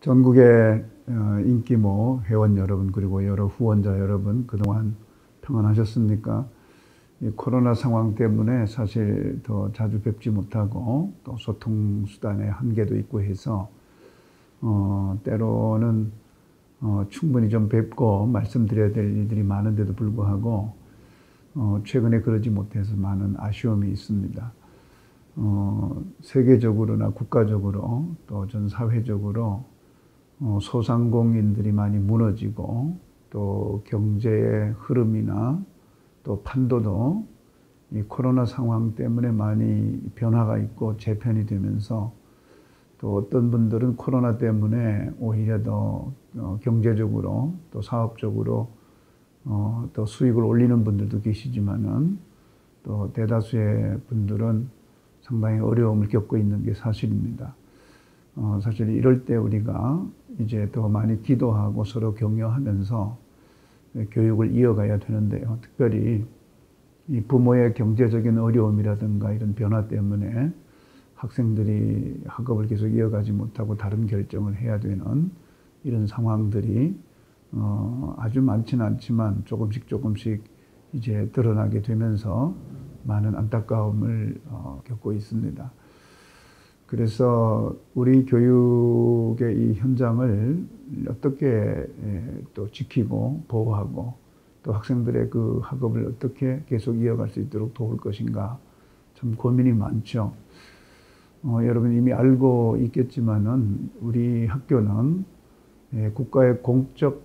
전국의 인기모 회원 여러분 그리고 여러 후원자 여러분 그동안 평안하셨습니까? 이 코로나 상황 때문에 사실 더 자주 뵙지 못하고 또 소통 수단의 한계도 있고 해서 때로는 충분히 좀 뵙고 말씀드려야 될 일들이 많은데도 불구하고 최근에 그러지 못해서 많은 아쉬움이 있습니다. 세계적으로나 국가적으로 또 전 사회적으로 소상공인들이 많이 무너지고 또 경제의 흐름이나 또 판도도 이 코로나 상황 때문에 많이 변화가 있고 재편이 되면서 또 어떤 분들은 코로나 때문에 오히려 더 경제적으로 또 사업적으로 또 수익을 올리는 분들도 계시지만은 또 대다수의 분들은 상당히 어려움을 겪고 있는 게 사실입니다. 사실 이럴 때 우리가 이제 더 많이 기도하고 서로 격려하면서 교육을 이어가야 되는데요. 특별히 이 부모의 경제적인 어려움이라든가 이런 변화 때문에 학생들이 학업을 계속 이어가지 못하고 다른 결정을 해야 되는 이런 상황들이 아주 많지는 않지만 조금씩 이제 드러나게 되면서 많은 안타까움을 겪고 있습니다. 그래서 우리 교육의 이 현장을 어떻게 또 지키고 보호하고 또 학생들의 그 학업을 어떻게 계속 이어갈 수 있도록 도울 것인가 참 고민이 많죠. 여러분 이미 알고 있겠지만은 우리 학교는 국가의 공적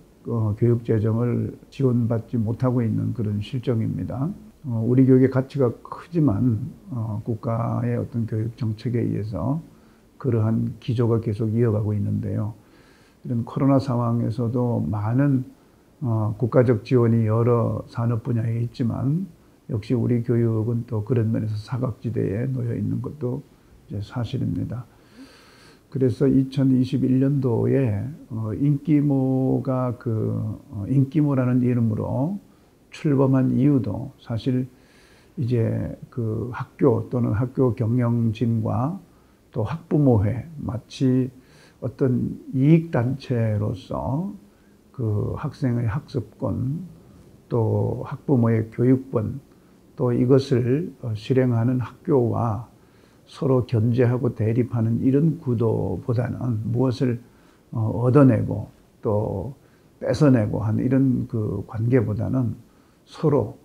교육 재정을 지원받지 못하고 있는 그런 실정입니다. 우리 교육의 가치가 크지만 국가의 어떤 교육 정책에 의해서 그러한 기조가 계속 이어가고 있는데요. 이런 코로나 상황에서도 많은 국가적 지원이 여러 산업 분야에 있지만 역시 우리 교육은 또 그런 면에서 사각지대에 놓여 있는 것도 이제 사실입니다. 그래서 2021년도에 인기모가 인기모라는 이름으로 출범한 이유도 사실 이제 그 학교 또는 학교 경영진과 또 학부모회 마치 어떤 이익단체로서 그 학생의 학습권 또 학부모의 교육권 또 이것을 실행하는 학교와 서로 견제하고 대립하는 이런 구도보다는 무엇을 얻어내고 또 뺏어내고 하는 이런 그 관계보다는 서로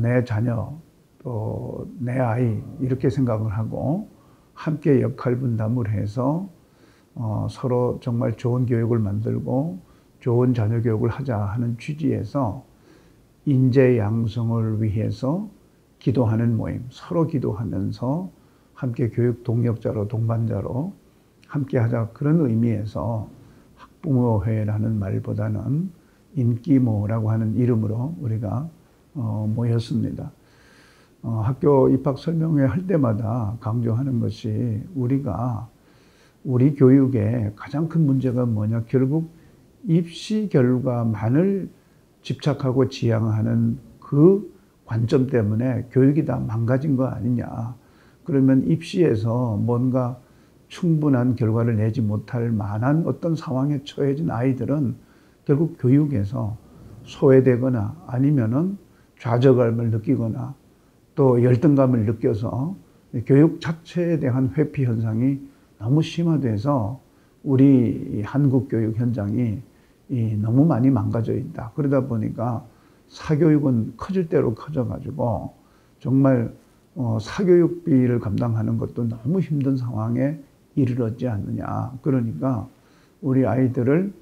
내 자녀 또 내 아이 이렇게 생각을 하고 함께 역할 분담을 해서 서로 정말 좋은 교육을 만들고 좋은 자녀 교육을 하자 하는 취지에서 인재 양성을 위해서 기도하는 모임, 서로 기도하면서 함께 교육 동력자로 동반자로 함께 하자 그런 의미에서 학부모회라는 말보다는 인기모라고 하는 이름으로 우리가 모였습니다. 학교 입학 설명회 할 때마다 강조하는 것이 우리 교육의 가장 큰 문제가 뭐냐, 결국 입시 결과만을 집착하고 지향하는 그 관점 때문에 교육이 다 망가진 거 아니냐. 그러면 입시에서 뭔가 충분한 결과를 내지 못할 만한 어떤 상황에 처해진 아이들은 결국 교육에서 소외되거나 아니면은 좌절감을 느끼거나 또 열등감을 느껴서 교육 자체에 대한 회피 현상이 너무 심화돼서 우리 한국 교육 현장이 너무 많이 망가져 있다. 그러다 보니까 사교육은 커질 대로 커져가지고 정말 사교육비를 감당하는 것도 너무 힘든 상황에 이르렀지 않느냐. 그러니까 우리 아이들을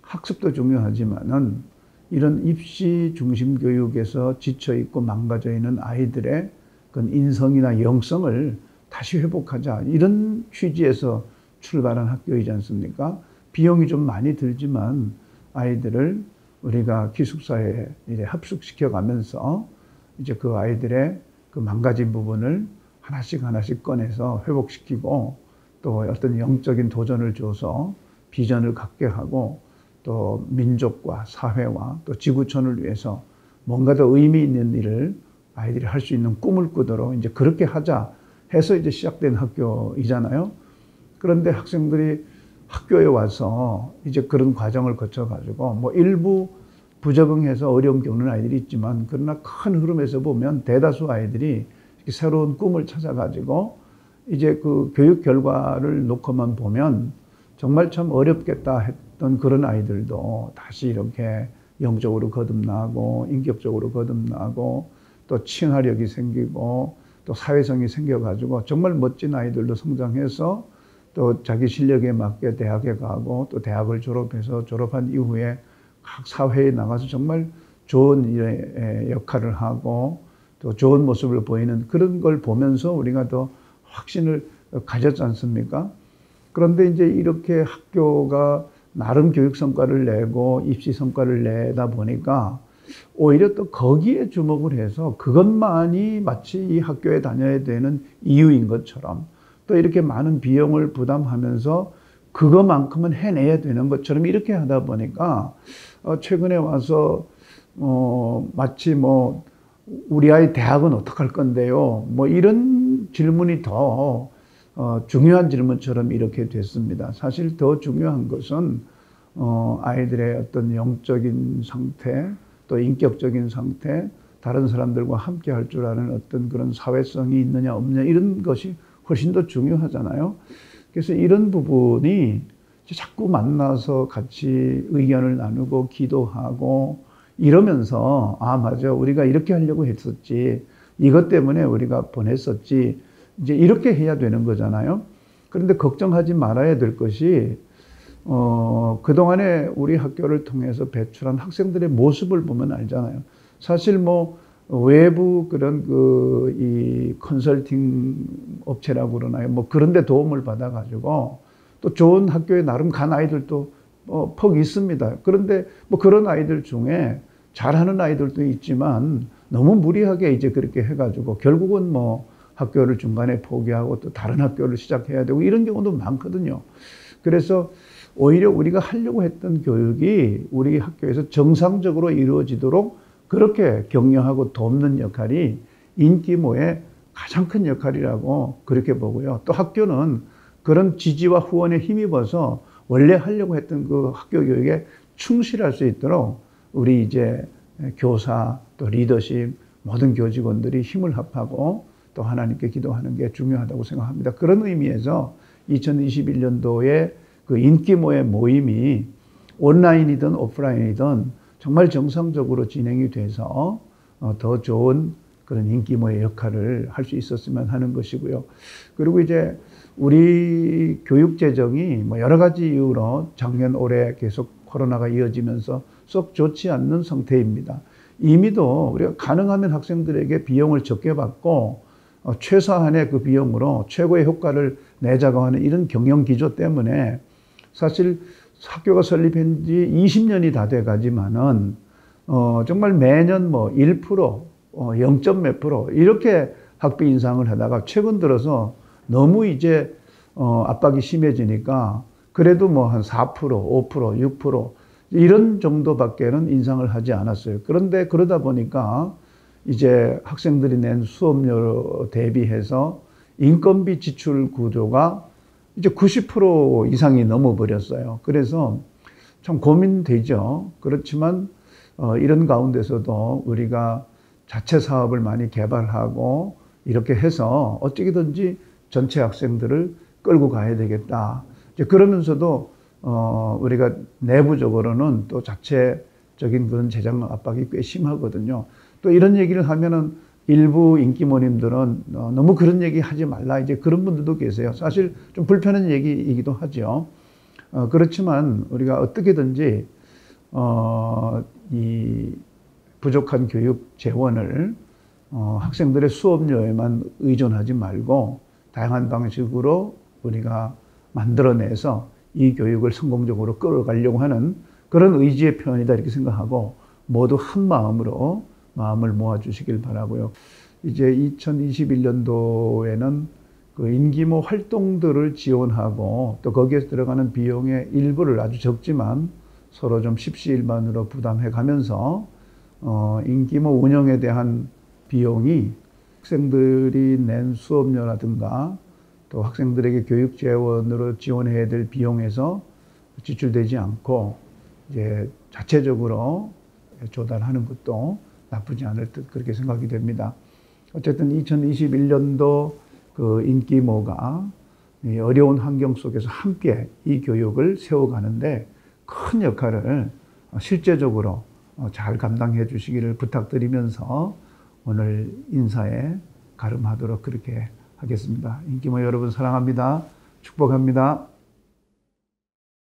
학습도 중요하지만은 이런 입시 중심 교육에서 지쳐 있고 망가져 있는 아이들의 그 인성이나 영성을 다시 회복하자 이런 취지에서 출발한 학교이지 않습니까? 비용이 좀 많이 들지만 아이들을 우리가 기숙사에 이제 합숙시켜 가면서 이제 그 아이들의 그 망가진 부분을 하나씩 꺼내서 회복시키고 또 어떤 영적인 도전을 줘서 비전을 갖게 하고 또 민족과 사회와 또 지구촌을 위해서 뭔가 더 의미 있는 일을 아이들이 할 수 있는 꿈을 꾸도록 이제 그렇게 하자 해서 이제 시작된 학교이잖아요. 그런데 학생들이 학교에 와서 이제 그런 과정을 거쳐가지고 뭐 일부 부적응해서 어려움 겪는 아이들이 있지만 그러나 큰 흐름에서 보면 대다수 아이들이 새로운 꿈을 찾아가지고 이제 그 교육 결과를 놓고만 보면 정말 참 어렵겠다 했던 그런 아이들도 다시 이렇게 영적으로 거듭나고 인격적으로 거듭나고 또 친화력이 생기고 또 사회성이 생겨가지고 정말 멋진 아이들도 성장해서 또 자기 실력에 맞게 대학에 가고 또 대학을 졸업해서 졸업한 이후에 각 사회에 나가서 정말 좋은 일의 역할을 하고 또 좋은 모습을 보이는 그런 걸 보면서 우리가 더 확신을 가졌지 않습니까? 그런데 이제 이렇게 학교가 나름 교육 성과를 내고 입시 성과를 내다 보니까 오히려 또 거기에 주목을 해서 그것만이 마치 이 학교에 다녀야 되는 이유인 것처럼 또 이렇게 많은 비용을 부담하면서 그것만큼은 해내야 되는 것처럼 이렇게 하다 보니까 최근에 와서 마치 뭐 우리 아이 대학은 어떡할 건데요? 뭐 이런 질문이 더 중요한 질문처럼 이렇게 됐습니다. 사실 더 중요한 것은 아이들의 어떤 영적인 상태, 또 인격적인 상태, 다른 사람들과 함께 할 줄 아는 어떤 그런 사회성이 있느냐 없느냐 이런 것이 훨씬 더 중요하잖아요. 그래서 이런 부분이 자꾸 만나서 같이 의견을 나누고 기도하고 이러면서 맞아 우리가 이렇게 하려고 했었지 이것 때문에 우리가 보냈었지 이제 이렇게 해야 되는 거잖아요. 그런데 걱정하지 말아야 될 것이 그동안에 우리 학교를 통해서 배출한 학생들의 모습을 보면 알잖아요. 사실 뭐 외부 그런 이 컨설팅 업체라고 그러나요? 뭐 그런 데 도움을 받아 가지고 또 좋은 학교에 나름 간 아이들도 퍽 있습니다. 그런데 뭐 그런 아이들 중에 잘하는 아이들도 있지만 너무 무리하게 이제 그렇게 해 가지고 결국은 뭐 학교를 중간에 포기하고 또 다른 학교를 시작해야 되고 이런 경우도 많거든요. 그래서 오히려 우리가 하려고 했던 교육이 우리 학교에서 정상적으로 이루어지도록 그렇게 격려하고 돕는 역할이 인기모의 가장 큰 역할이라고 그렇게 보고요. 또 학교는 그런 지지와 후원에 힘입어서 원래 하려고 했던 그 학교 교육에 충실할 수 있도록 우리 이제 교사 또 리더십 모든 교직원들이 힘을 합하고 또 하나님께 기도하는 게 중요하다고 생각합니다. 그런 의미에서 2021년도에 그 인기모의 모임이 온라인이든 오프라인이든 정말 정상적으로 진행이 돼서 더 좋은 그런 인기모의 역할을 할 수 있었으면 하는 것이고요. 그리고 이제 우리 교육 재정이 뭐 여러 가지 이유로 작년 올해 계속 코로나가 이어지면서 썩 좋지 않는 상태입니다. 이미도 우리가 가능하면 학생들에게 비용을 적게 받고 최소한의 그 비용으로 최고의 효과를 내자고 하는 이런 경영 기조 때문에 사실 학교가 설립한 지 20년이 다 돼 가지만은 정말 매년 뭐 1%, 0점 몇 프로 이렇게 학비 인상을 하다가 최근 들어서 너무 이제 압박이 심해지니까 그래도 뭐 한 4%, 5%, 6% 이런 정도밖에는 인상을 하지 않았어요. 그런데 그러다 보니까 이제 학생들이 낸 수업료 대비해서 인건비 지출 구조가 이제 90% 이상이 넘어버렸어요. 그래서 참 고민되죠. 그렇지만 이런 가운데서도 우리가 자체 사업을 많이 개발하고 이렇게 해서 어떻게든지 전체 학생들을 끌고 가야 되겠다. 이제 그러면서도 우리가 내부적으로는 또 자체적인 그런 재정 압박이 꽤 심하거든요. 또 이런 얘기를 하면은 일부 인기모님들은 너무 그런 얘기 하지 말라 이제 그런 분들도 계세요. 사실 좀 불편한 얘기이기도 하죠. 그렇지만 우리가 어떻게든지 이 부족한 교육 재원을 학생들의 수업료에만 의존하지 말고 다양한 방식으로 우리가 만들어내서 이 교육을 성공적으로 끌어가려고 하는 그런 의지의 표현이다 이렇게 생각하고 모두 한 마음으로 마음을 모아주시길 바라고요. 이제 2021년도에는 그 인기모 활동들을 지원하고 또 거기에 들어가는 비용의 일부를 아주 적지만 서로 좀 십시일반으로 부담해 가면서 인기모 운영에 대한 비용이 학생들이 낸 수업료라든가 또 학생들에게 교육 재원으로 지원해야 될 비용에서 지출되지 않고 이제 자체적으로 조달하는 것도 나쁘지 않을 듯 그렇게 생각이 됩니다. 어쨌든 2021년도 그 인기모가 이 어려운 환경 속에서 함께 이 교육을 세워가는데 큰 역할을 실제적으로 잘 감당해 주시기를 부탁드리면서 오늘 인사에 가름하도록 그렇게 하겠습니다. 인기모 여러분 사랑합니다. 축복합니다.